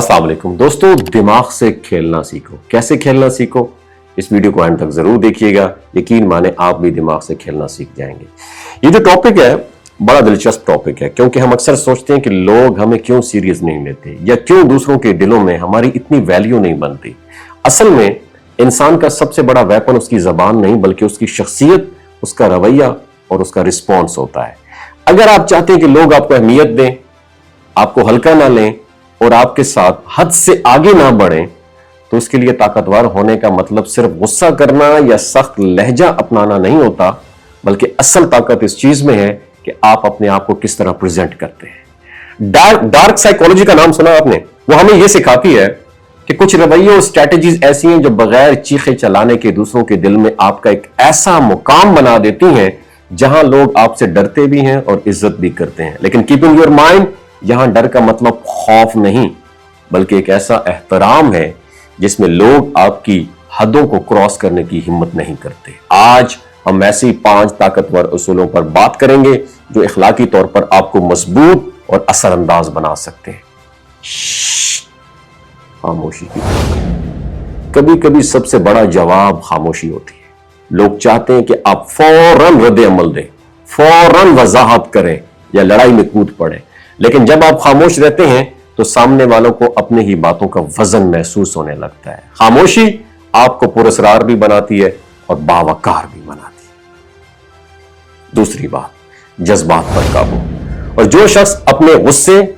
अस्सलाम वालेकुम दोस्तों, दिमाग से खेलना सीखो। कैसे खेलना सीखो, इस वीडियो को अंत तक जरूर देखिएगा। यकीन माने आप भी दिमाग से खेलना सीख जाएंगे। ये जो टॉपिक है बड़ा दिलचस्प टॉपिक है, क्योंकि हम अक्सर सोचते हैं कि लोग हमें क्यों सीरियस नहीं लेते या क्यों दूसरों के दिलों में हमारी इतनी वैल्यू नहीं बनती। असल में इंसान का सबसे बड़ा वेपन उसकी जबान नहीं बल्कि उसकी शख्सियत, उसका रवैया और उसका रिस्पॉन्स होता है। अगर आप चाहते हैं कि लोग आपको अहमियत दें, आपको हल्का ना लें और आपके साथ हद से आगे ना बढ़ें, तो उसके लिए ताकतवर होने का मतलब सिर्फ गुस्सा करना या सख्त लहजा अपनाना नहीं होता, बल्कि असल ताकत इस चीज में है कि आप अपने आप को किस तरह प्रेजेंट करते हैं। डार्क साइकोलॉजी का नाम सुना आपने? वो हमें यह सिखाती है कि कुछ रवैये और स्ट्रैटेजीज ऐसी हैं जो बगैर चीखे चलाने के दूसरों के दिल में आपका एक ऐसा मुकाम बना देती हैं जहां लोग आपसे डरते भी हैं और इज्जत भी करते हैं। लेकिन कीपिंग योर माइंड, यहां डर का मतलब खौफ नहीं बल्कि एक ऐसा एहतराम है जिसमें लोग आपकी हदों को क्रॉस करने की हिम्मत नहीं करते। आज हम ऐसी 5 ताकतवर उसूलों पर बात करेंगे जो इखलाकी तौर पर आपको मजबूत और असरअंदाज बना सकते हैं। खामोशी की कभी कभी सबसे बड़ा जवाब खामोशी होती है। लोग चाहते हैं कि आप फौरन रद्द अमल दें, फौरन वजाहत करें या लड़ाई में कूद पड़े, लेकिन जब आप खामोश रहते हैं तो सामने वालों को अपनी ही बातों का वजन महसूस होने लगता है। खामोशी आपको पुरस्कार भी बनाती है और बावकार भी बनाती है। दूसरी बात, जज्बात पर काबू। और जो शख्स अपने गुस्से,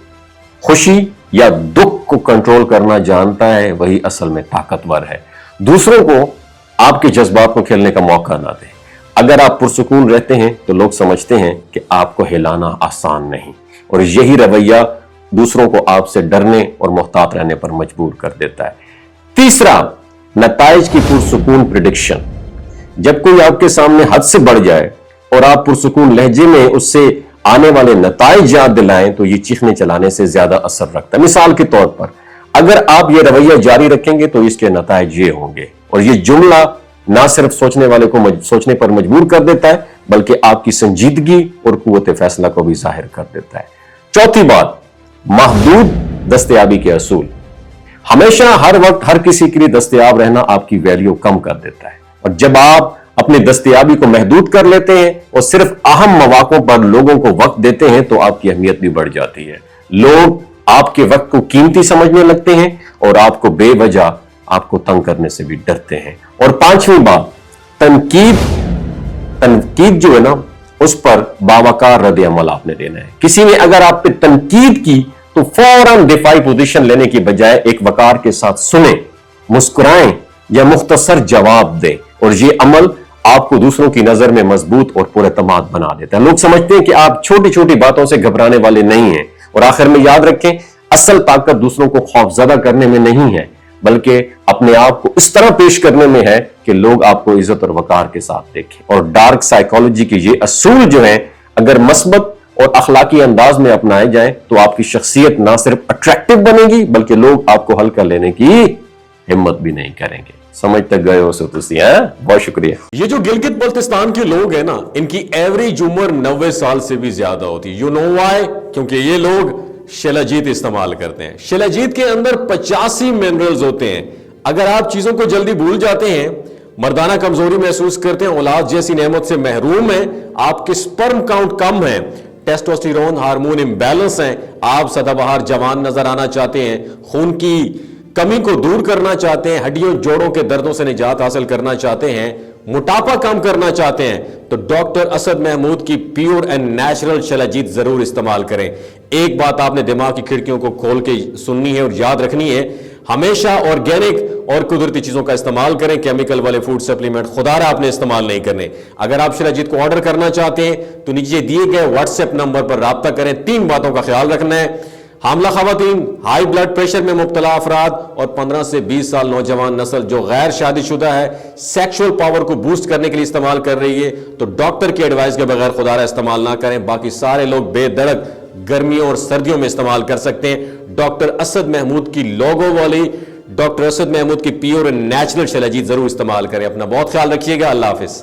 खुशी या दुख को कंट्रोल करना जानता है वही असल में ताकतवर है। दूसरों को आपके जज्बात को खेलने का मौका ना दें। अगर आप पुरसुकून रहते हैं तो लोग समझते हैं कि आपको हिलाना आसान नहीं, और यही रवैया दूसरों को आपसे डरने और मोहतात रहने पर मजबूर कर देता है। तीसरा, नताइज की पुरसुकून प्रिडिक्शन। जब कोई आपके सामने हद से बढ़ जाए और आप पुरसुकून लहजे में उससे आने वाले नताइज याद दिलाएं तो ये चीखने चलाने से ज्यादा असर रखता है। मिसाल के तौर पर, अगर आप ये रवैया जारी रखेंगे तो इसके नताइज ये होंगे, और ये जुमला ना सिर्फ सोचने वाले को सोचने पर मजबूर कर देता है बल्कि आपकी संजीदगी और कुव्वत फैसला को भी जाहिर कर देता है। चौथी बात, महदूद दस्तयाबी के असूल। हमेशा हर वक्त हर किसी के लिए दस्तयाब रहना आपकी वैल्यू कम कर देता है, और जब आप अपनी दस्तयाबी को महदूद कर लेते हैं और सिर्फ अहम मौकों पर लोगों को वक्त देते हैं तो आपकी अहमियत भी बढ़ जाती है। लोग आपके वक्त को कीमती समझने लगते हैं और आपको बेवजह आपको तंग करने से भी डरते हैं। और पांचवी बात, तनकीद जो है ना, उस पर बावकार रद्द अमल आपने देना है। किसी ने अगर आप पे तनकीद की तो फौरन दिफाई पोजीशन लेने की बजाय एक वकार के साथ सुने, मुस्कुराएं या मुख्तसर जवाब दें, और ये अमल आपको दूसरों की नजर में मजबूत और पुरएतमाद बना देता है। लोग समझते हैं कि आप छोटी छोटी बातों से घबराने वाले नहीं हैं। और आखिर में याद रखें, असल ताकत दूसरों को खौफजदा करने में नहीं है बल्कि अपने आप को इस तरह पेश करने में है कि लोग आपको इज्जत और वकार के साथ देखें। और डार्क साइकोलॉजी के ये असूल जो हैं, अगर मस्बत और अखलाकी अंदाज में अपनाए जाएं तो आपकी शख्सियत ना सिर्फ अट्रैक्टिव बनेगी बल्कि लोग आपको हल्का लेने की हिम्मत भी नहीं करेंगे। समझ तक गए हो सो तुसी? बहुत शुक्रिया। ये जो गिलगित बल्तिस्तान के लोग हैं ना, इनकी एवरेज उम्र 90 साल से भी ज्यादा होती है। You know why? क्योंकि ये लोग शिलाजीत इस्तेमाल करते हैं। शिलाजीत के अंदर 85 मिनरल्स होते हैं। अगर आप चीजों को जल्दी भूल जाते हैं, मर्दाना कमजोरी महसूस करते हैं, औलाद जैसी नेमत से महरूम हैं, आपके स्पर्म काउंट कम है, टेस्टोस्टेरोन हार्मोन इम्बैलेंस हैं, आप सदाबहार जवान नजर आना चाहते हैं, खून की कमी को दूर करना चाहते हैं, हड्डियों जोड़ों के दर्दों से निजात हासिल करना चाहते हैं, मोटापा कम करना चाहते हैं, तो डॉक्टर असद महमूद की प्योर एंड नेचुरल शिलाजीत जरूर इस्तेमाल करें। एक बात आपने दिमाग की खिड़कियों को खोल के सुननी है और याद रखनी है, हमेशा ऑर्गेनिक और कुदरती चीजों का इस्तेमाल करें। केमिकल वाले फूड सप्लीमेंट खुदारा आपने इस्तेमाल नहीं करने। अगर आप शिलाजीत को ऑर्डर करना चाहते हैं तो नीचे दिए गए व्हाट्सएप नंबर पर राब्ता करें। 3 बातों का ख्याल रखना है: हामला खवातीन, हाई ब्लड प्रेशर में मुब्तला अफराद और 15 से 20 साल नौजवान नस्ल जो गैर शादीशुदा है, सेक्सुअल पावर को बूस्ट करने के लिए इस्तेमाल कर रही है, तो डॉक्टर की एडवाइस के बगैर खुदारा इस्तेमाल ना करें। बाकी सारे लोग बेधड़क गर्मियों और सर्दियों में इस्तेमाल कर सकते हैं। डॉक्टर असद महमूद की लोगो वाली, डॉक्टर असद महमूद की प्योर एंड नेचुरल शिलाजीत जरूर इस्तेमाल करें। अपना बहुत ख्याल रखिएगा। अल्लाह हाफिज।